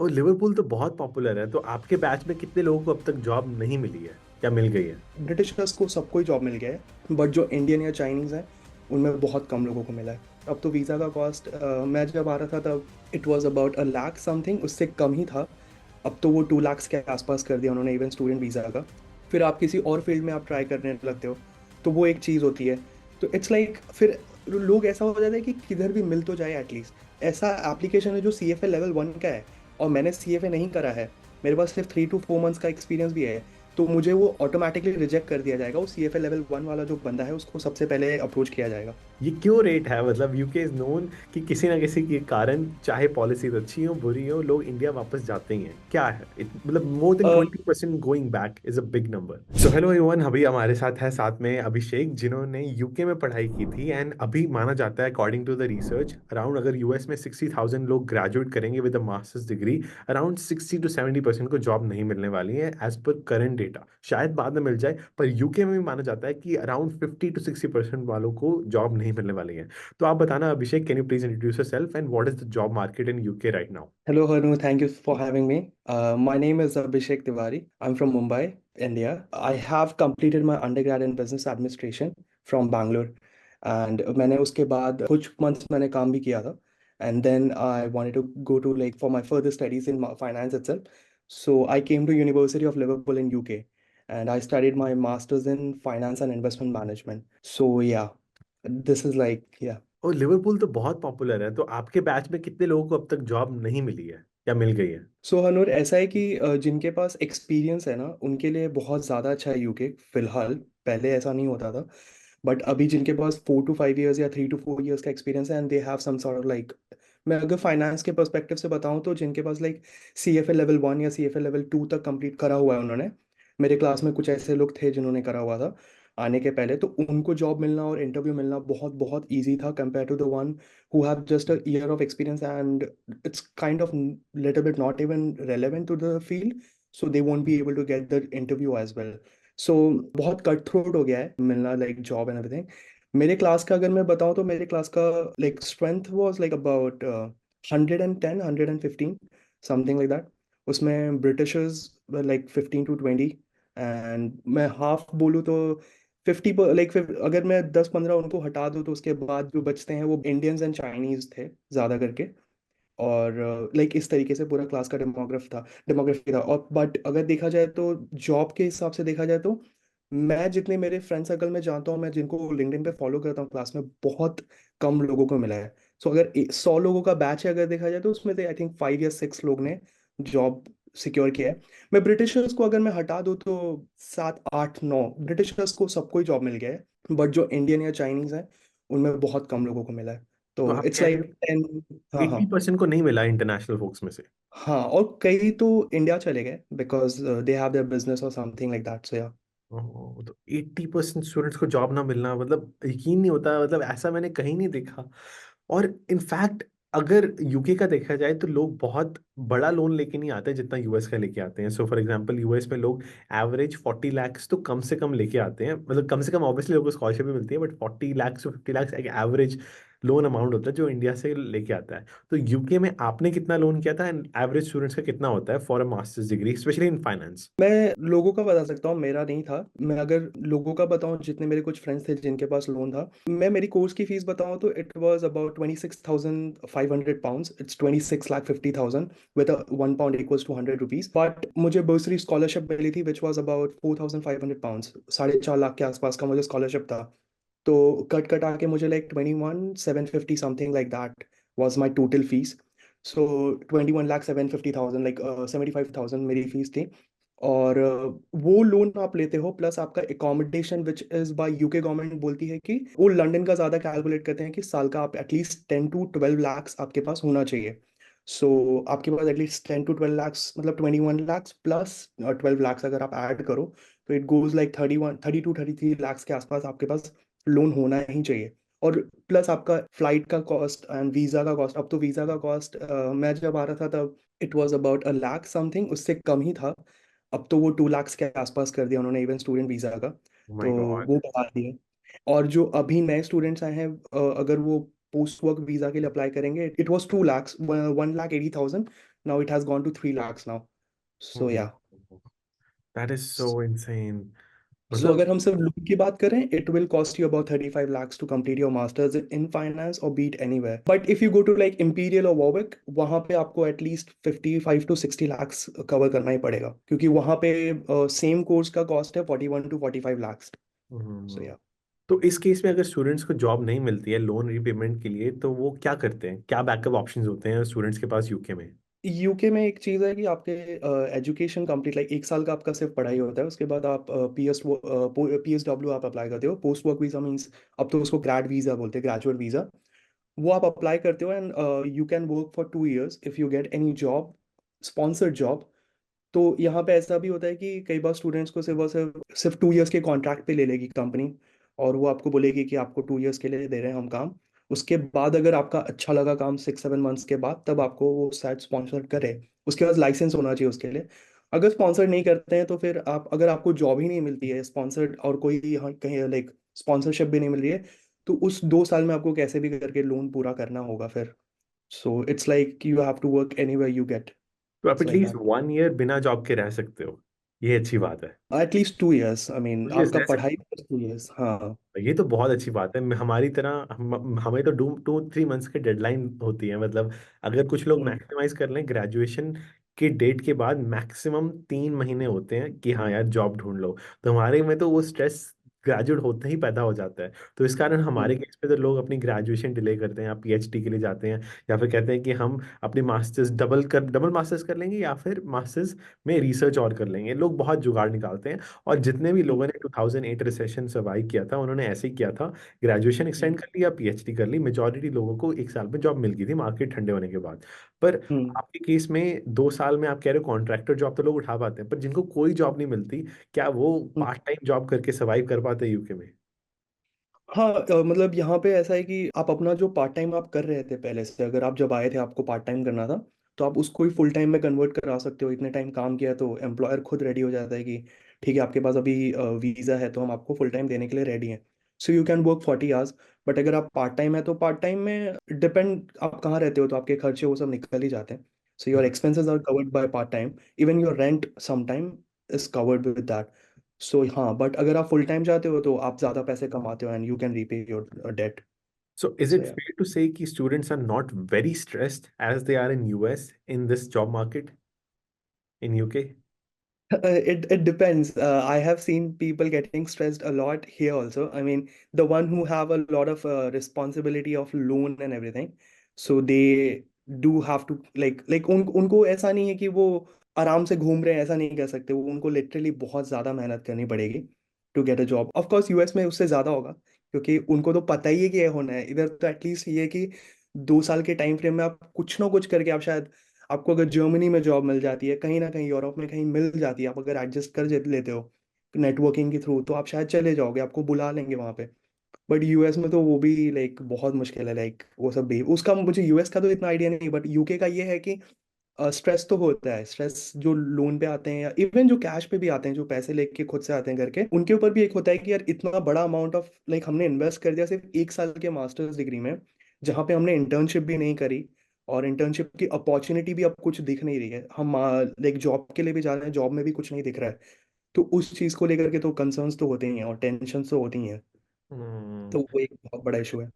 और लिवरपूल तो बहुत पॉपुलर है, तो आपके बैच में कितने लोगों को अब तक जॉब नहीं मिली है या मिल गई है? ब्रिटिशर्स को सबको ही जॉब मिल गया है, बट जो इंडियन या चाइनीज़ हैं उनमें बहुत कम लोगों को मिला है। अब तो वीज़ा का कॉस्ट, मैं जब आ रहा था तब it was about 1 lakh something, उससे कम ही था। अब तो वो 2 लाख के आसपास कर दिया उन्होंने इवन स्टूडेंट वीज़ा का। फिर आप किसी और फील्ड में आप ट्राई करने लगते हो, तो वो एक चीज़ होती है। तो इट्स लाइक फिर लोग ऐसा हो जाता है कि किधर भी मिल तो जाए एटलीस्ट। ऐसा एप्लीकेशन है जो सी एफ ए लेवल 1 का है, और मैंने सी एफ ए नहीं करा है, मेरे पास सिर्फ 3 to 4 मंथ्स का एक्सपीरियंस भी है। तो मुझे वो ऑटोमेटिकली रिजेक्ट कर दिया जाएगा। वो सी एफ ए लेवल 1 वाला जो बंदा है उसको सबसे पहले अप्रोच किया जाएगा। ये क्यों रेट है? मतलब यूके इज नोन कि किसी ना किसी के कारण, चाहे पॉलिसीज अच्छी हो बुरी हो, लोग इंडिया वापस जाते ही हैं। क्या है मतलब more than 20% going back is a big number. So hello everyone, अभी हमारे साथ है साथ में अभिषेक, जिन्होंने यूके में पढ़ाई की थी। एंड अभी माना जाता है according to the research, around अगर यूएस में 60,000 लोग ग्रेजुएट करेंगे with a masters degree, around 60 to 70% को जॉब नहीं मिलने वाली है एज पर करंट डेटा। शायद बाद में मिल जाए, पर यूके में भी माना जाता है कि अराउंड 50 to 60% वालों को जॉब नहीं मिलने वाली है। तो आप बताना Abhishek, can you please introduce yourself and what is the job market in UK right now? Hello, Hanu. Thank you for having me. My name is Abhishek Tiwari. I'm from Mumbai, India. I have completed my undergrad in business administration from Bangalore. And मैंने उसके बाद कुछ months मैंने काम भी किया था. And then I wanted to go to like for my further studies in finance itself. So I came to University of Liverpool in UK. And I studied my master's in finance and investment management. So yeah, this is like, yeah. और Liverpool तो बहुत popular है, तो आपके batch में कितने लोगों को अब तक जॉब नहीं मिली है या मिल गई है? सो हनूर, ऐसा है कि जिनके पास एक्सपीरियंस है ना उनके लिए बहुत ज़्यादा अच्छा है यूके फिलहाल। पहले ऐसा नहीं होता था, बट अभी जिनके पास 4 to 5 years या 3 to 4 years का एक्सपीरियंस है and they have some sort of like, मैं अगर फाइनेंस के पर्सपेक्टिव से बताऊं तो जिनके पास like C F A level 1 या सी एफ ए लेवल 2 तक कंप्लीट करा हुआ है उन्होंने। मेरे क्लास में कुछ ऐसे लोग थे जिन्होंने करा हुआ था आने के पहले, तो उनको जॉब मिलना और इंटरव्यू मिलना बहुत बहुत ईजी था compare to the one who have just a year of experience, and it's kind of little bit not even relevant to the field, so they won't be able to get the interview as well. So बहुत cut throat हो गया है मिलना like job and everything. मेरे class का अगर मैं बताऊं तो मेरे क्लास का like strength was like about 110 115 something like that. उसमें ब्रिटिशर्स लाइक 15 to 20, एंड मैं हाफ बोलूँ तो 50 पर लाइक, अगर मैं 10-15 उनको हटा दूँ तो उसके बाद जो बचते हैं वो इंडियंस एंड चाइनीज थे ज़्यादा करके। और लाइक इस तरीके से पूरा क्लास का डेमोग्राफी था। और बट अगर देखा जाए तो जॉब के हिसाब से देखा जाए तो मैं जितने मेरे फ्रेंड सर्कल में जानता हूँ, मैं जिनको लिंक्डइन पे फॉलो करता हूँ क्लास में, बहुत कम लोगों को मिला है। सो अगर 100 लोगों का बैच है अगर देखा जाए तो उसमें से आई थिंक 5 या 6 लोग ने जॉब सिक्योर किया है। मैं ब्रिटिशर्स को अगर मैं हटा दूँ तो 7-8-9 ब्रिटिशर्स को सबको ही जॉब मिल गया है, बट जो इंडियन या चाइनीज हैं उनमें बहुत कम लोगों को मिला है। तो तो आप इट्स कह रहे लाइक हो 10। हाँ, हाँ। 80% को नहीं मिला इंटरनेशनल फोक्स में से? हाँ, और कई तो इंडिया चले गए because they have their business और समथिंग लाइक दैट, सो या। ओह, तो 80% स्टूडेंट्स को जॉब ना मिलना, मतलब यकीन नहीं होता। मतलब ऐसा मैंने कहीं नहीं देखा। और इनफैक्ट अगर यूके का देखा जाए तो लोग बहुत बड़ा लोन लेके नहीं आते जितना यूएस का लेके आते हैं। सो फॉर एग्जांपल, यूएस में लोग एवरेज 40 lakhs तो कम से कम लेके आते हैं। मतलब कम से कम ऑब्वियसली लोगों को स्कॉलरशिप भी मिलती है, बट 40 lakhs to 50 lakhs एक एवरेज लोन अमाउंट होता है जो इंडिया से लेके आता है। तो यूके में आपने कितना लोन किया था, एंड एवरेज स्टूडेंट्स का कितना होता है for a masters degree, specially in finance? मैं लोगों का बता सकता हूँ, मेरा नहीं था। मैं अगर लोगों का बताऊँ, जितने मेरे कुछ फ्रेंड्स थे जिनके पास लोन था, मैं मेरी कोर्स की फीस बताऊँ तो it was about 26,500 pounds, it's 26,50,000 with 1 pound equals to 100 rupees. But मुझे बर्सरी स्कॉलरशिप मिली थी which was about 4,500 pounds, 4.5 lakh के आसपास का मुझे स्कॉलरशिप था। तो कट कट आके मुझे like 21,750 something like that was my total fees. So 21,750,000 like 75,000 मेरी फीस थी। और वो लोन आप लेते हो प्लस आपका accommodation which is by UK government बोलती है कि वो लंदन का ज़्यादा कैलकुलेट करते हैं कि साल का आप एटलीस्ट 10 to 12 lakhs आपके पास होना चाहिए। सो आपके पास एटलीस्ट 10 to 12 lakhs मतलब 21 lakhs प्लस 12 lakhs अगर आप ऐड करो तो it goes like 30 to 33 lakhs के आसपास आपके पास लोन होना ही चाहिए। और प्लस आपका फ्लाइट का कॉस्ट एंड वीज़ा का कॉस्ट, अब तो वीज़ा का कॉस्ट मैं जब आ रहा था तब it was about 1 lakh something, उससे कम ही था। अब तो वो 2 लाख के आसपास कर दिया उन्होंने इवन स्टूडेंट वीज़ा का। माय तो गॉड। वो बढ़ा दिए। और जो अभी नए स्टूडेंट्स आए हैं, अगर वो पोस्ट वर्क वीज़ा के लिए अप्लाई करेंगे, it was 2 lakhs, 1,80,000 now it has gone to 3 lakhs now. So hmm, yeah. that is so insane. So मतलब अगर हम सिर्फ लोन की बात करें, it will cost you about 35 lakhs to complete your masters in finance or be it anywhere. But if you go to like Imperial or Warwick, वहाँ पे आपको at least 55 to 60 lakhs cover करना ही पड़ेगा, क्योंकि वहाँ पे सेम कोर्स का cost है 41 to 45 lakhs. So hmm, yeah. तो इस केस में अगर स्टूडेंट्स को जॉब नहीं मिलती है लोन रीपेमेंट के लिए तो वो क्या करते हैं, क्या बैकअप ऑप्शंस होते हैं स्टूडेंट्स के पास यूके में? यूके में एक चीज़ है कि आपके एजुकेशन कंप्लीट लाइक 1 साल का आपका सिर्फ पढ़ाई होता है, उसके बाद आप PSW आप अप्लाई करते हो, पोस्ट वर्क वीज़ा मीन्स, अब तो उसको ग्रेड वीज़ा बोलते हैं, ग्रेजुएट वीज़ा। वो आप अप्लाई करते हो and you can work for 2 years if you get any job, sponsored job. तो यहाँ पे ऐसा भी होता है कि कई बार स्टूडेंट्स को सिर्फ और सिर्फ 2 years के कॉन्ट्रैक्ट पे ले लेगी कंपनी, और वो आपको बोलेगी कि आपको 2 years के लिए दे रहे हैं हम काम। उसके बाद अगर आपका अच्छा लगा काम 6-7 months के बाद, तब आपको वो शायद स्पॉन्सर करे। उसके बाद लाइसेंस होना चाहिए उसके लिए। अगर स्पॉन्सर नहीं करते हैं तो फिर आप, अगर आपको जॉब ही नहीं मिलती है स्पॉन्सर्ड, और कोई यहाँ कहीं लाइक स्पॉन्सरशिप भी नहीं मिल रही है, तो उस 2 साल में आपको कैसे भी करके लोन पूरा करना होगा फिर। So it's like you have to work anywhere you get. तो आप इट्स लाइक एटलीस्ट 1 ईयर बिना जॉब के रह सकते हो, ये अच्छी बात है। At least 2 years, I mean 2 years आपका रह पढ़ाई सकते प्लस 2 years, हाँ। हो, ये तो बहुत अच्छी बात है। हमारी तरह हमें तो 2-3 मंथ्स की डेडलाइन होती है। मतलब अगर कुछ लोग हम्म। मैक्सिमाइज कर लें ग्रेजुएशन के डेट के बाद मैक्सिमम 3 महीने होते हैं कि हाँ यार जॉब ढूंढ लो। तो हमारे में तो वो स्ट्रेस ग्रेजुएट होते ही पैदा हो जाता है। तो इस कारण हमारे हम्म। केस पे तो लोग अपनी ग्रेजुएशन डिले करते हैं या पीएचडी के लिए जाते हैं, या फिर कहते हैं कि हम अपनी मास्टर्स डबल मास्टर्स कर लेंगे या फिर मास्टर्स में रिसर्च और कर लेंगे। लोग बहुत जुगाड़ निकालते हैं। और जितने भी हम्म। लोगों ने 2008 रिसेशन सर्वाइव किया था उन्होंने ऐसे ही किया था, ग्रेजुएशन एक्सटेंड हम्म। कर ली या पीएचडी कर ली। मेजोरिटी लोगों को 1 साल में जॉब मिल गई थी मार्केट ठंडे होने के बाद। पर हम्म। आपके केस में 2 साल में आप कह रहे हो कॉन्ट्रैक्टर जॉब तो लोग उठा पाते हैं, पर जिनको कोई जॉब नहीं मिलती, क्या वो हम्म। पार्ट टाइम जॉब करके सर्वाइव कर पाते हैं यूके में? हाँ, मतलब यहाँ पे ऐसा है कि आप अपना जो पार्ट टाइम आप कर रहे थे पहले से, अगर आप जब आए थे आपको पार्ट टाइम करना था, तो आप उसको ही फुल टाइम में कन्वर्ट करा सकते हो। इतने टाइम काम किया तो एम्प्लॉयर खुद रेडी हो जाता है कि ठीक है, आपके पास अभी वीज़ा है तो हम आपको फुल टाइम देने के लिए रेडी हैं। So you can work 40 hours। But अगर आप पार्ट टाइम है तो पार्ट टाइम में डिपेंड आप कहाँ रहते हो, तो आपके खर्चे वो सब निकल ही जाते हैं। So your expenses are covered by part time, even your rent some time is covered with that. So हाँ, बट अगर आप फुल टाइम चाहते हो तो आप ज़्यादा पैसे कमाते हो and you can repay your debt. So is so it या। fair to say कि students are not very stressed as they are in US in this job market in UK? It depends. I have seen people getting stressed a lot here also. I mean, the one who have a lot of responsibility of loan and everything, so they do have to like उनको ऐसा नहीं है कि वो आराम से घूम रहे हैं, ऐसा नहीं कह सकते। वो उनको लिटरली बहुत ज्यादा मेहनत करनी पड़ेगी to get a job. Of course US में उससे ज्यादा होगा, क्योंकि उनको तो पता ही है कि ये होना है। इधर तो एटलीस्ट ये है कि 2 साल के टाइम फ्रेम में आप कुछ ना कुछ करके आप शायद, आपको अगर जर्मनी में जॉब मिल जाती है, कहीं ना कहीं यूरोप में कहीं मिल जाती है, आप अगर एडजस्ट कर लेते हो नेटवर्किंग के थ्रू, तो आप शायद चले जाओगे, आपको बुला लेंगे वहां पे। बट यूएस में तो वो भी लाइक बहुत मुश्किल है, लाइक वो सब भी। उसका मुझे यूएस का तो इतना आइडिया नहीं, बट यूके का ये है कि स्ट्रेस तो होता है। स्ट्रेस जो लोन पे आते हैं या इवन जो कैश पे भी आते हैं, जो पैसे लेके खुद से आते हैं करके, उनके ऊपर भी एक होता है कि यार इतना बड़ा अमाउंट ऑफ लाइक हमने इन्वेस्ट कर दिया सिर्फ 1 साल के मास्टर्स डिग्री में, जहाँ पे हमने इंटर्नशिप भी नहीं करी, और इंटर्नशिप की अपॉर्चुनिटी भी अब कुछ दिख नहीं रही है। हम लाइक जॉब के लिए भी जा रहे हैं, जॉब में भी कुछ नहीं दिख रहा है। तो उस चीज़ को लेकर के तो कंसर्न्स तो होते ही हैं और टेंशन तो होती ही हैं। हम्म, तो वो एक बहुत बड़ा इशू है।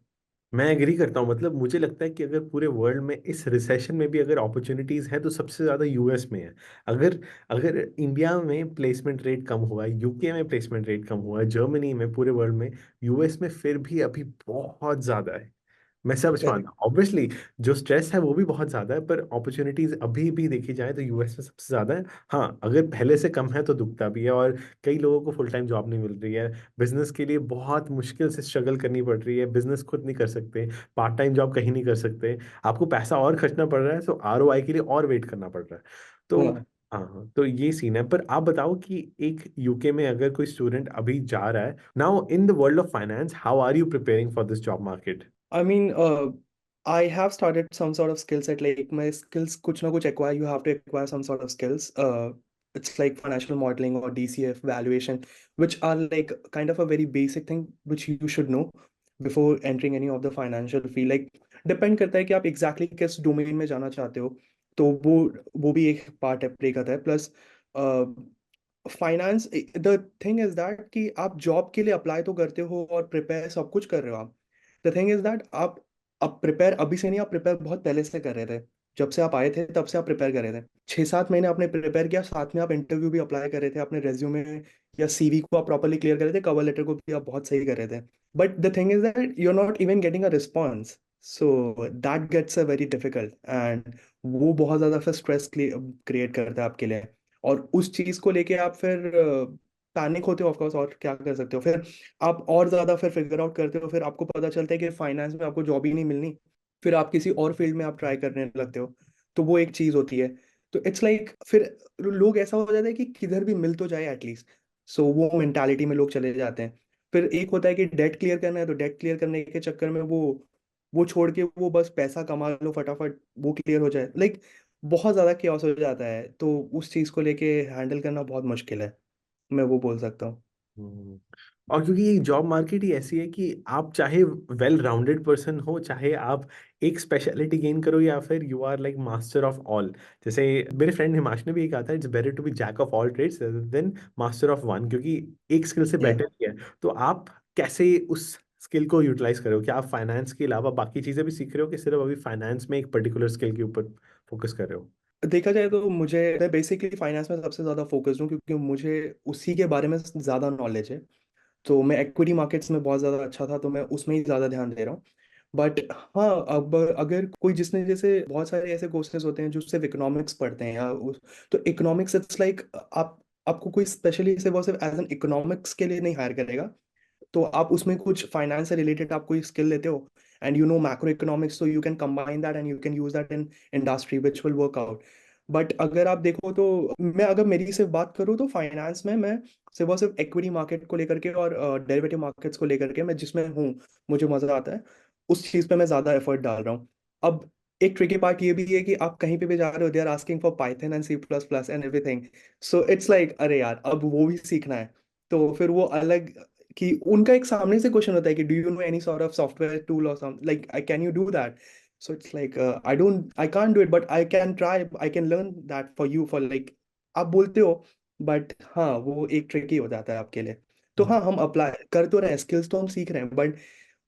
मैं एग्री करता हूँ। मतलब मुझे लगता है कि अगर पूरे वर्ल्ड में इस रिसेशन में भी अगर अपॉर्चुनिटीज है तो सबसे ज्यादा यूएस में है। अगर अगर इंडिया में प्लेसमेंट रेट कम हुआ है, यूके में प्लेसमेंट रेट कम हुआ है, जर्मनी में, पूरे वर्ल्ड में, यूएस में फिर भी अभी बहुत ज्यादा है। मैं सब मानता करेक्ट। हूँ ऑब्वियसली, जो स्ट्रेस है वो भी बहुत ज्यादा है, पर अपॉर्चुनिटीज अभी भी देखी जाए तो यूएस में सबसे ज्यादा है। हाँ, अगर पहले से कम है तो दुखता भी है, और कई लोगों को फुल टाइम जॉब नहीं मिल रही है। बिजनेस के लिए बहुत मुश्किल से स्ट्रगल करनी पड़ रही है, बिजनेस खुद नहीं कर सकते, पार्ट टाइम जॉब कहीं नहीं कर सकते। आपको पैसा और खर्चना पड़ रहा है, तो आरओआई के लिए और वेट करना पड़ रहा है। तो हाँ। हाँ हाँ, तो ये सीन है। पर आप बताओ कि एक यूके में अगर कोई स्टूडेंट अभी जा रहा है, now in the world of finance, how are you preparing for this job market? I mean, I have started some sort of skill set. Like my skills, कुछ ना कुछ acquire. You have to acquire some sort of skills. It's like financial modeling or DCF valuation, which are like kind of a very basic thing which you should know before entering any of the financial field. Like depend करता है कि आप exactly किस domain में जाना चाहते हो। तो वो भी एक पार्ट है, प्ले करता है। Plus finance, the thing is that कि आप जॉब के लिए अप्लाई तो करते हो और प्रिपेयर सब कुछ कर रहे हो आप। द थिंग इज दैट आप प्रिपेयर अभी से नहीं, आप प्रिपेयर बहुत पहले से कर रहे थे। जब से आप आए थे तब से आप प्रिपेयर कर रहे थे, 6-7 महीने आपने प्रिपेयर किया, साथ में आप इंटरव्यू भी अप्लाई कर रहे थे, अपने रेज्यूमे या सीवी को आप प्रॉपरली क्लियर कर रहे थे, कवर लेटर को भी आप बहुत सही कर रहे थे। But the thing is that you are not even getting a response, so that gets a very difficult, and वो बहुत ज़्यादा फिर स्ट्रेस क्रिएट करता है आपके लिए। और उस चीज़ को लेके आप फिर पैनिक होते हो ऑफकोर्स, और क्या कर सकते हो फिर, आप और ज़्यादा फिर फिगर आउट करते हो, फिर आपको पता चलता है कि फाइनेंस में आपको जॉब ही नहीं मिलनी, फिर आप किसी और फील्ड में आप ट्राई करने लगते हो। तो वो एक चीज़ होती है। तो इट्स लाइक फिर लोग ऐसा हो जाता है कि किधर भी मिल तो जाए एटलीस्ट, सो वो मेंटालिटी में लोग चले जाते हैं। फिर एक होता है कि डेट क्लियर करना है, तो डेट क्लियर करने के चक्कर में वो छोड़ के वो बस पैसा कमा लो फटाफट, वो क्लियर हो जाए, लाइक बहुत ज़्यादा केओस हो जाता है। तो उस चीज़ को लेके हैंडल करना बहुत मुश्किल है, मैं वो बोल सकता हूँ। हम्म। और क्योंकि ये जॉब मार्केट ही ऐसी है कि आप चाहे वेल राउंडेड पर्सन हो, चाहे आप एक स्पेशलिटी गेन करो, या फिर you are like master of all. जैसे मेरे फ्रेंड हिमांश ने भी ये कहा था, it's better to be jack of all trades than master of one, क्योंकि एक स्किल से या बेटर ही है। तो आप कैसे उस स्किल को यूटिलाइज करो? क्या आप फाइनेंस के अलावा बाकी चीजें भी सीख रहे हो, कि सिर्फ अभी फाइनेंस में एक पर्टिकुलर स्किल के ऊपर फोकस कर रहे हो? देखा जाए तो मैं बेसिकली फाइनेंस में सबसे ज़्यादा फोकस्ड हूँ, क्योंकि मुझे उसी के बारे में ज़्यादा नॉलेज है। तो मैं एक्विटी मार्केट्स में बहुत ज़्यादा अच्छा था, तो मैं उसमें ही ज़्यादा ध्यान दे रहा हूँ। बट हाँ, अब अगर कोई जिसने, जैसे बहुत सारे ऐसे कोर्सेज होते हैं जो सिर्फ इकोनॉमिक्स पढ़ते हैं तो इकोनॉमिक्स इट्स लाइक आपको कोई स्पेशली से वो सिर्फ एज एन इकोनॉमिक्स के लिए नहीं हायर करेगा। तो आप उसमें कुछ फाइनेंस से रिलेटेड आप कोई स्किल लेते हो, and you know macroeconomics, तो you can combine that and you can use that in industry which will work out. But अगर आप देखो तो मैं, अगर मेरी सिर्फ बात करूँ तो फाइनेंस में मैं सिर्फ और सिर्फ इक्विटी मार्केट को लेकर के और डेरिवेटिव मार्केट्स को लेकर के मैं जिसमें हूँ, मुझे मजा आता है, उस चीज़ पे मैं ज़्यादा एफर्ट डाल रहा हूँ। अब एक ट्रिकी पार्ट ये भी है कि आप कहीं पे भी जा रहे हो, they are asking for Python and C++ and everything. So it's like अरे यार, अब वो भी सीखना है। तो फिर वो अलग, कि उनका एक सामने से क्वेश्चन होता है कि do you know any sort of software tool और some like I can you do that. So it's like I can't do it, but I can try, I can learn that for you, for like आप बोलते हो। But हाँ, वो एक tricky हो जाता है आपके लिए। तो हाँ, हम अप्लाई कर तो रहे हैं, स्किल्स तो हम सीख रहे हैं, बट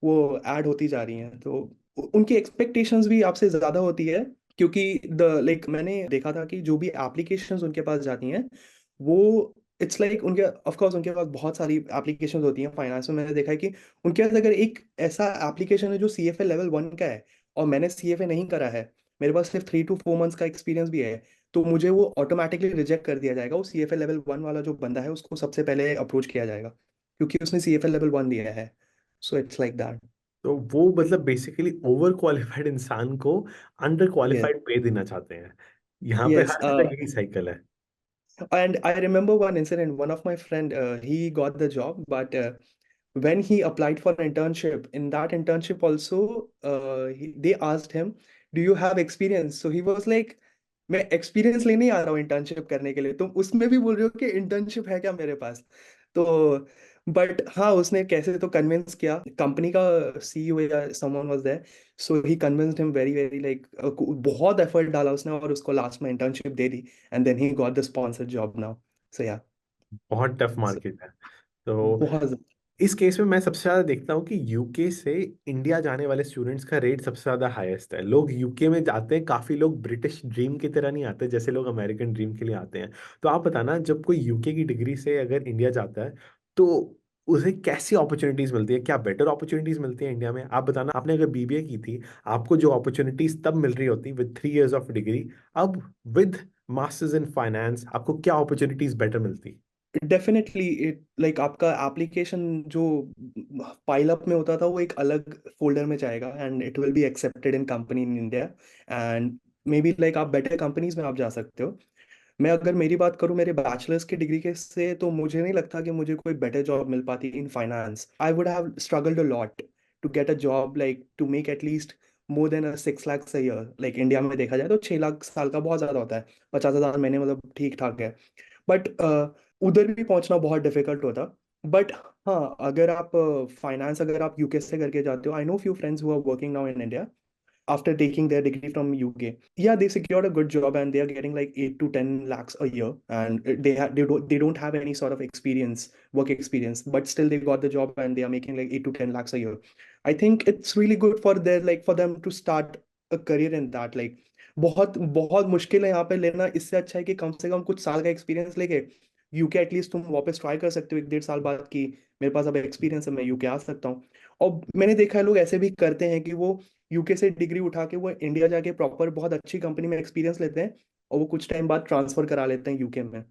वो ऐड होती जा रही हैं, तो उनकी एक्सपेक्टेशंस भी आपसे ज़्यादा होती है। क्योंकि द लाइक मैंने देखा था कि जो भी एप्लीकेशंस उनके पास जाती हैं, वो इट्स लाइक उनके ऑफ कोर्स उनके पास बहुत सारी एप्लीकेशंस होती हैं फाइनेंस में। मैंने देखा है कि उनके पास अगर एक ऐसा एप्लीकेशन है जो CFA लेवल 1 का है, और मैंने CFA नहीं करा है, मेरे पास सिर्फ 3 to 4 मंथ्स का एक्सपीरियंस भी है, तो मुझे वो ऑटोमेटिकली रिजेक्ट कर दिया जाएगा। वो CFA लेवल 1 वाला जो बंदा है उसको सबसे पहले अप्रोच किया जाएगा, क्योंकि उसने CFA लेवल 1 दिया है। सो इट्स लाइक दैट। तो वो मतलब बेसिकली ओवर क्वालिफाइड इंसान को अंडर Yes, क्वालिफाइड पे देना चाहते हैं। यहाँ पे yes. हर जगह यही साइकिल है। And I remember one incident. One of my friend, he got the job, but when he applied for an internship, in that internship also, they asked him, "Do you have experience?" So he was like, "मैं experience लेने आ रहा हूँ internship करने के लिए, तुम उसमें भी बोल रहे हो कि internship है क्या मेरे पास?" तो बट हाँ, उसने कैसे तो कन्विंस किया, कंपनी का CEO या someone was there, so he convinced him very very, like बहुत एफर्ट डाला उसने, और उसको लास्ट में इंटर्नशिप दे दी, and then he got the sponsored job now. So yeah, बहुत टफ मार्केट है। तो बहुत ज्यादा। इस केस में मैं सबसे ज्यादा देखता हूँ कि यूके से इंडिया जाने वाले स्टूडेंट्स का रेट सबसे ज्यादा हाईएस्ट है। लोग यूके में जाते हैं, काफी लोग ब्रिटिश ड्रीम की तरह नहीं आते जैसे लोग अमेरिकन ड्रीम के लिए आते हैं। तो आप बताना, जब कोई यूके की डिग्री से अगर इंडिया जाता है, तो उसे कैसी अपॉर्चुनिटीज मिलती है? क्या बेटर अपॉर्चुनिटीज मिलती है इंडिया में? आप बताना, आपने अगर बीबीए की थी, आपको जो अपॉर्चुनिटीज तब मिल रही होती विद 3 years ऑफ डिग्री, अब विद मास्टर्स इन फाइनेंस आपको क्या अपॉर्चुनिटीज बेटर मिलती? डेफिनेटली इट लाइक आपका एप्लीकेशन जो पाइल अप में होता था, वो एक अलग फोल्डर में जाएगा, and it will be accepted in company in India, and may be like आप बेटर कंपनीज में आप जा सकते हो। मैं अगर मेरी बात करूं मेरे बैचलर्स की डिग्री के से, तो मुझे नहीं लगता कि मुझे कोई बेटर जॉब मिल पाती in finance. I would have struggled a lot to get a job, like to make at least more than 6 lakhs a year। Like India में देखा जाए तो 6 लाख साल का बहुत ज़्यादा होता है, 50,000 महीने मतलब ठीक ठाक है। बट उधर भी पहुंचना बहुत डिफिकल्ट होता। बट हाँ, अगर आप फाइनेंस अगर आप यूके से करके जाते हो, I know few friends who are working now in India, after taking their degree from UK. Yeah, they secured a good job and they are getting like 8 to 10 lakhs a year, and they don't have any sort of experience, work experience, but still they got the job and they are making like 8 to 10 lakhs a year. I think it's really good for their, like, for them to start a career in that. Like, बहुत बहुत मुश्किल है यहाँ पे लेना, इससे अच्छा है कि कम से कम कुछ साल का एक्सपीरियंस लेके यूके एटलीस्ट तुम वापस ट्राई कर सकते हो 1 1.5 साल बाद कि मेरे पास अब एक्सपीरियंस है, मैं यूके आ सकता हूँ। और मैंने देखा है लोग ऐसे भी करते हैं कि वो यूके से डिग्री उठा के वो इंडिया जाके प्रॉपर बहुत अच्छी कंपनी में एक्सपीरियंस लेते हैं, और वो कुछ टाइम बाद ट्रांसफर करा लेते हैं यूके में।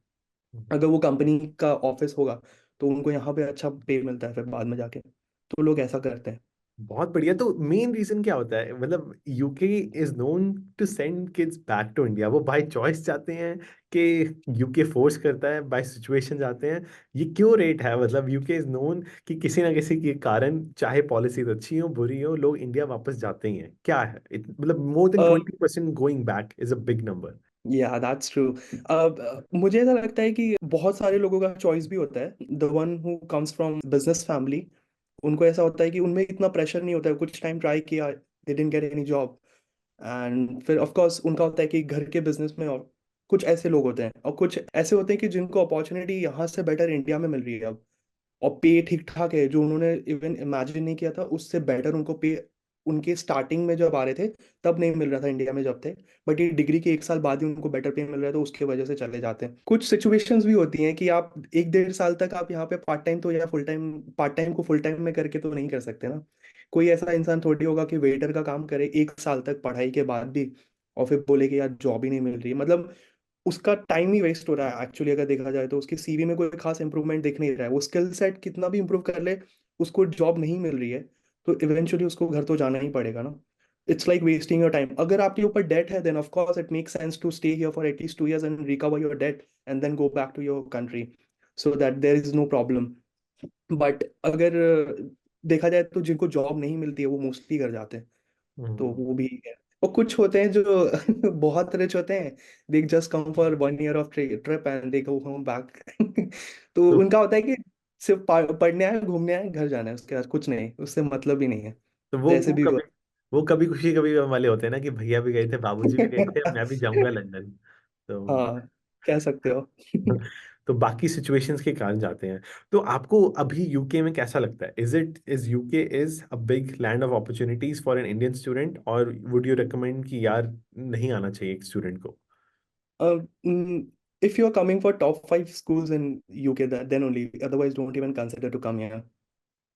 अगर वो कंपनी का ऑफिस होगा तो उनको यहाँ पे अच्छा पे मिलता है फिर बाद में जाके, तो लोग ऐसा करते हैं। बहुत बढ़िया। तो मेन रीजन क्या होता है, मतलब UK is known to send kids back to India, वो बाय चॉइस जाते हैं कि यूके फोर्स करता है, बाय सिचुएशन जाते हैं? ये क्यों रेट है? मतलब यूके इज नोन कि किसी ना किसी के कारण, चाहे पॉलिसीज अच्छी हो बुरी हो, लोग इंडिया वापस जाते ही हैं। क्या है मतलब more than 20% going back is a big number. या दैट्स ट्रू। अब मुझे ऐसा लगता है कि बहुत सारे लोगों का चॉइस भी होता है। The one who comes from business family, उनको ऐसा होता है कि उनमें इतना प्रेशर नहीं होता है, कुछ टाइम ट्राई किया, they didn't get any job, and फिर ऑफ कोर्स उनका होता है कि घर के बिजनेस में। और कुछ ऐसे लोग होते हैं, और कुछ ऐसे होते हैं कि जिनको अपॉर्चुनिटी यहाँ से बेटर इंडिया में मिल रही है अब, और पे ठीक ठाक है, जो उन्होंने इवन इमेजिन नहीं किया था उससे बेटर उनको पे उनके स्टार्टिंग में जब आ रहे थे तब नहीं मिल रहा था इंडिया में जब थे। बट ये डिग्री के 1 साल बाद ही उनको बेटर पे मिल रहा है, तो उसके वजह से चले जाते हैं। कुछ सिचुएशंस भी होती हैं कि आप 1 1.5 साल तक आप यहाँ पे पार्ट टाइम तो, या फुल टाइम, पार्ट टाइम को फुल टाइम में करके तो नहीं कर सकते ना। कोई ऐसा इंसान थोड़ी होगा कि वेटर का काम करे 1 साल तक पढ़ाई के बाद भी, और फिर बोले कि यार जॉब ही नहीं मिल रही। मतलब उसका टाइम ही वेस्ट हो रहा है एक्चुअली, अगर देखा जाए तो उसकी सीवी में कोई खास इंप्रूवमेंट दिख नहीं रहा है। वो स्किल सेट कितना भी इंप्रूव कर ले, उसको जॉब नहीं मिल रही है, तो इवेंचुअली उसको घर तो जाना ही पड़ेगा ना। It's like wasting your time. अगर आपके ऊपर डेट है then of course it make sense to stay here for at least 2 years and recover your debt and then go back to your country, so that there is no problem. But अगर देखा जाए तो जिनको job नहीं मिलती है वो mostly घर जाते हैं, तो हम्म। वो भी है। और कुछ होते हैं जो बहुत रिच होते हैं, they just come for 1 year of trip and they go home back. तो तो उनका होता है कि सिर्फ पढ़ने आए, घूमने आए, घर जाना है, उसके बाद कुछ नहीं, उससे मतलब ही नहीं है। तो तो ऐसे भी हुआ। वो कभी खुशी कभी गम वाले होते हैं ना, कि भैया भी गए थे, बाबूजी भी गए थे, मैं भी जाऊंगा लंदन। तो हाँ, कह सकते हो। तो बाकी सिचुएशंस के कारण जाते हैं। तो आपको अभी यूके में कैसा लगता है? Is UK is a big land of opportunities for an Indian student, और वुड यू रिकमेंड कि यार नहीं आना चाहिए एक स्टूडेंट को? If you're coming for top 5 schools in UK, then only. Otherwise, don't even consider to come here.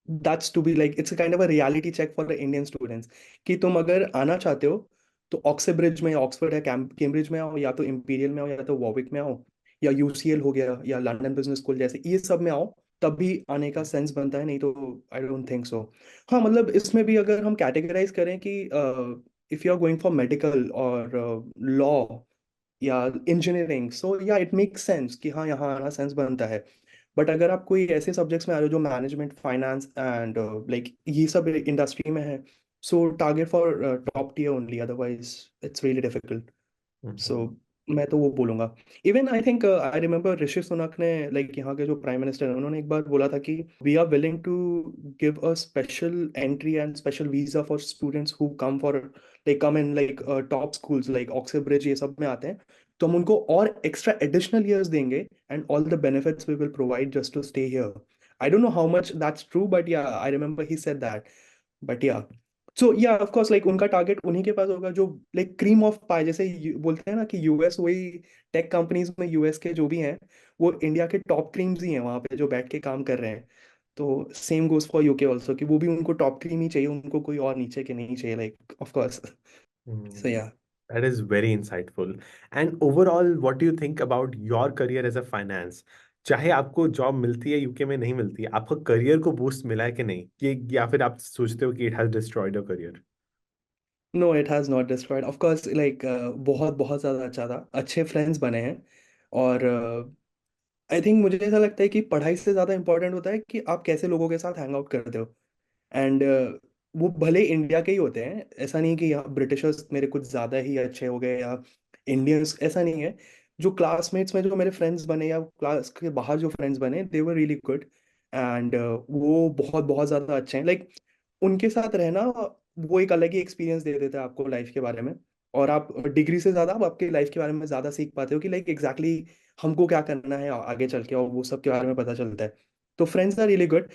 That's to be like, it's a kind of a reality check for the Indian students कि तुम अगर आना चाहते हो तो Oxbridge में, Oxford है, Cambridge में आओ, या तो इंपीरियल में आओ, या तो वॉर्विक में आओ, या यूसीएल हो गया, या लंदन बिजनेस स्कूल, जैसे ये सब में आओ, तभी आने का सेंस बनता है, नहीं तो आई डोंट थिंक सो। हाँ, मतलब इसमें भी अगर हम कैटेगराइज करें कि if you are going for medical और लॉ या इंजीनियरिंग, सो या इट मेक सेंस कि हाँ यहाँ आना सेंस बनता है। बट अगर आप कोई ऐसे सब्जेक्ट्स में आ रहे हो जो मैनेजमेंट, फाइनेंस एंड लाइक ये सब इंडस्ट्री में है, so target for top tier only, otherwise it's really difficult. So hmm. मैं तो वो बोलूंगा। Even I think I remember Rishi Sunak ने, लाइक यहाँ के जो प्राइम मिनिस्टर हैं, उन्होंने एक बार बोला था कि we are willing to give a special entry and special visa for students who come for, like come in like top schools like Oxbridge, ये सब में आते हैं, तो हम उनको और एक्स्ट्रा एडिशनल ईयर्स देंगे and all the benefits we will provide just to stay here. I don't know how much that's true, but yeah I remember he said that. But yeah, so या of course like उनका target उन्हीं के पास होगा जो like cream of पाई, जैसे बोलते हैं ना कि यूएस, वही टेक कंपनीज में यूएस के जो भी हैं वो इंडिया के टॉप क्रीम्स ही हैं वहाँ पे जो बैठ के काम कर रहे हैं। तो same goes for UK also, कि वो भी उनको टॉप क्रीम ही चाहिए, उनको कोई और नीचे के नहीं चाहिए, लाइक ऑफ कोर्स। सो या। That is very insightful. And overall, what do you think about your career as a finance? चाहे आपको जॉब मिलती है यूके में, नहीं मिलती है, आपका करियर को बूस्ट मिला है कि नहीं, ये या फिर आप सोचते हो कि it has destroyed your career? No, it has not destroyed, of course like बहुत बहुत ज़्यादा अच्छा था, अच्छे फ्रेंड्स बने हैं। और आई थिंक मुझे ऐसा लगता है कि पढ़ाई से ज़्यादा इंपॉर्टेंट होता है कि आप कैसे लोगों के साथ हैंग आउट करते हो। एंड वो भले इंडिया के ही होते हैं, ऐसा नहीं कि यहाँ ब्रिटिशर्स मेरे कुछ ज़्यादा ही अच्छे हो गए या इंडियंस, ऐसा नहीं है। जो क्लासमेट्स में जो मेरे फ्रेंड्स बने या क्लास के बाहर जो फ्रेंड्स बने, दे वर रियली गुड। एंड वो बहुत बहुत ज़्यादा अच्छे हैं, लाइक उनके साथ रहना वो एक अलग ही एक्सपीरियंस दे देता है आपको लाइफ के बारे में। और आप डिग्री से ज़्यादा आप आपके लाइफ के बारे में ज़्यादा सीख पाते हो कि लाइक एग्जैक्टली हमको क्या करना है आगे चल के, और वो सब के बारे में पता चलता है। तो फ्रेंड्स आर रियली गुड।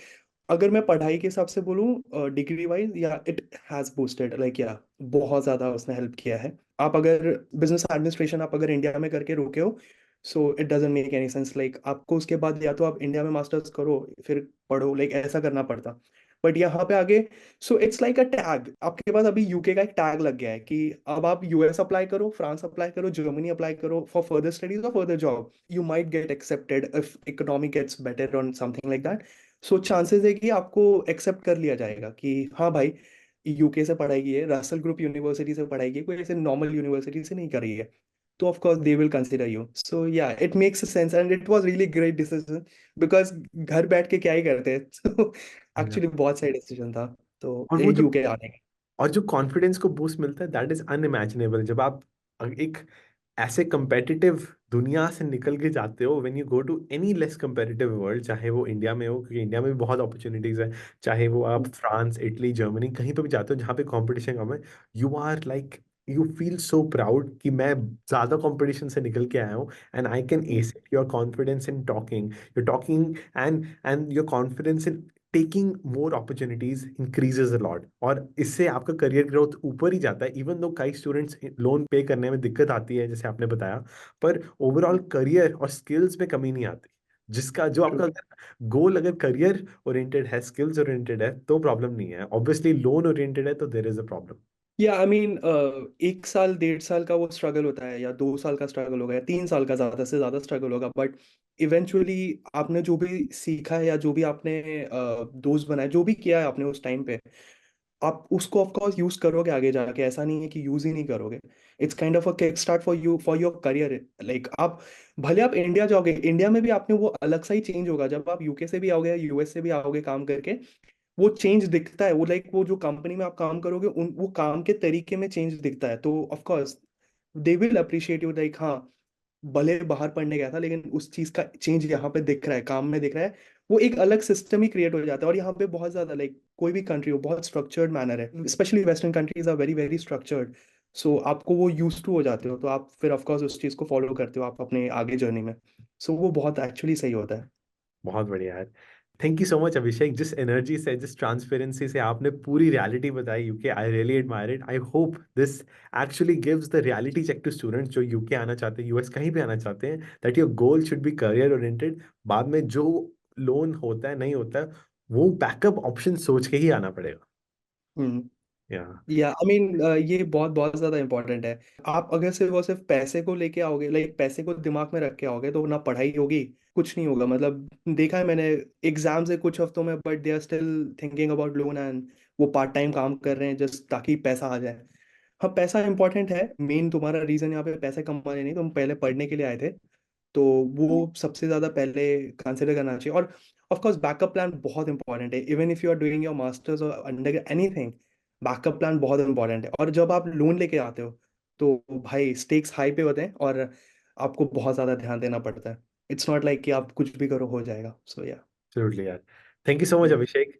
अगर मैं पढ़ाई के हिसाब से बोलूँ डिग्री वाइज, या इट हैज़ बूस्टेड लाइक, या बहुत ज़्यादा उसने हेल्प किया है। आप अगर बिजनेस एडमिनिस्ट्रेशन आप अगर इंडिया में करके रुके हो, so it doesn't make any sense, like आपको उसके बाद या तो आप इंडिया में मास्टर्स करो फिर पढ़ो, लाइक ऐसा करना पड़ता। बट यहाँ पे आगे, सो इट्स लाइक अ टैग, आपके पास अभी यूके का एक टैग लग गया है कि अब आप यूएस अप्लाई करो, फ्रांस अप्लाई करो, जर्मनी अप्लाई करो फॉर फर्दर स्टडीज और further job, you might get accepted if economy gets better on something like that. So chances है कि आपको एक्सेप्ट कर लिया जाएगा कि हाँ भाई, यूके से पढ़ाई की है, रसल ग्रुप यूनिवर्सिटी से पढ़ाई की है, कोई ऐसे नॉर्मल यूनिवर्सिटी से नहीं करी है, तो of course they will consider you. So या it makes sense and it was really great decision, because घर बैठ के क्या ही करते हैं। तो Yeah. एक्चुअली बहुत सही डिसीजन था, तो और वो जो यूके आने का। और जो कॉन्फिडेंस को बूस्ट मिलता है, दैट इज अनइमेजिनेबल। जब आप एक ऐसे कंपेटिटिव दुनिया से निकल के जाते हो, when you go to any less competitive world, चाहे वो इंडिया में हो, क्योंकि इंडिया में भी बहुत अपॉर्चुनिटीज है, चाहे वो आप फ्रांस, इटली, जर्मनी, कहीं पे भी जाते हो जहाँ पे कंपटीशन कम है, you are like, you feel so proud कि मैं ज्यादा कंपटीशन से निकल के आया हूँ, and I can ace it. Your confidence in talking, your talking, and your confidence in taking more opportunities increases a lot, और इससे आपका करियर ग्रोथ ऊपर ही जाता है। इवन दो कई स्टूडेंट्स लोन पे करने में दिक्कत आती है जैसे आपने बताया, पर ओवरऑल करियर और स्किल्स में कमी नहीं आती। जिसका जो ट्रू। आपका गोल अगर करियर ओरिएंटेड है, स्किल्स ओरिएंटेड है, तो प्रॉब्लम नहीं है। ऑब्वियसली लोन ओरिएंटेड है तो देयर इज अ प्रॉब्लम। या आई मीन, एक साल 1.5 साल का वो स्ट्रगल होता है, या 2 साल का स्ट्रगल होगा, या 3 साल का ज़्यादा से ज़्यादा स्ट्रगल होगा, बट इवेंचुअली आपने जो भी सीखा है, या जो भी आपने दोस्त बनाए, जो भी किया है आपने उस टाइम पे, आप उसको ऑफ कोर्स यूज करोगे आगे जाके, ऐसा नहीं है कि यूज ही नहीं करोगे। It's kind of a kick start for you for your career. Like आप भले आप इंडिया जाओगे, इंडिया में भी आपने वो अलग सा ही चेंज होगा, जब आप यूके से भी आओगे, यूएस से भी आओगे काम करके, वो चेंज दिखता है। वो लाइक वो जो कंपनी में आप काम करोगे, उन वो काम के तरीके में चेंज दिखता है, तो of course they will appreciate you, like हाँ, भले बाहर पढ़ने गया था लेकिन उस चीज का चेंज यहाँ पे दिख रहा है, काम में दिख रहा है। वो एक अलग सिस्टम ही क्रिएट हो जाता है, और यहाँ पे बहुत ज्यादा लाइक कोई भी कंट्री हो, बहुत स्ट्रक्चर्ड मैनर है, specially western countries are very very structured. So आपको वो यूज टू हो जाते हो, तो आप फिर ऑफ कोर्स उस चीज को फॉलो करते हो आप अपने आगे जर्नी में। सो वो बहुत एक्चुअली सही होता है। बहुत बढ़िया यार। थैंक यू सो मच अभिषेक, जिस एनर्जी से, जिस ट्रांसपेरेंसी से आपने पूरी रियलिटी बताई UK, I really admire it. I hope this actually gives the reality check to students जो यूके आना चाहते हैं, यूएस कहीं भी आना चाहते हैं, that your goal should be career oriented. बाद में जो लोन होता है नहीं होता है, वो बैकअप ऑप्शन सोच के ही आना पड़ेगा। हम्म। या या आई मीन, ये बहुत बहुत ज्यादा इंपॉर्टेंट है। आप अगर सिर्फ और सिर्फ पैसे को लेके आओगे, लाइक पैसे को दिमाग में रख के आओगे, तो ना पढ़ाई होगी, कुछ नहीं होगा। मतलब देखा है मैंने, एग्जाम्स है कुछ हफ्तों में, but they are still thinking about loan, and वो पार्ट टाइम काम कर रहे हैं जस्ट ताकि पैसा आ जाए। हाँ, पैसा इंपॉर्टेंट है, मेन तुम्हारा रीजन यहाँ पे पैसे कमाने नहीं, तुम पहले पढ़ने के लिए आए थे, तो वो सबसे ज्यादा पहले कंसिडर करना चाहिए। और ऑफ कोर्स बैकअप प्लान बहुत इंपॉर्टेंट है, even if you are doing your masters और अंडर एनीथिंग, बैकअप प्लान बहुत इंपॉर्टेंट है। और जब आप लोन लेके आते हो, तो भाई स्टेक्स हाई पे होते हैं, और आपको बहुत ज्यादा ध्यान देना पड़ता है। इट्स नॉट लाइक कि आप कुछ भी करो हो जाएगा, सो या। एब्सोल्युटली यार। Thank you so much Abhishek.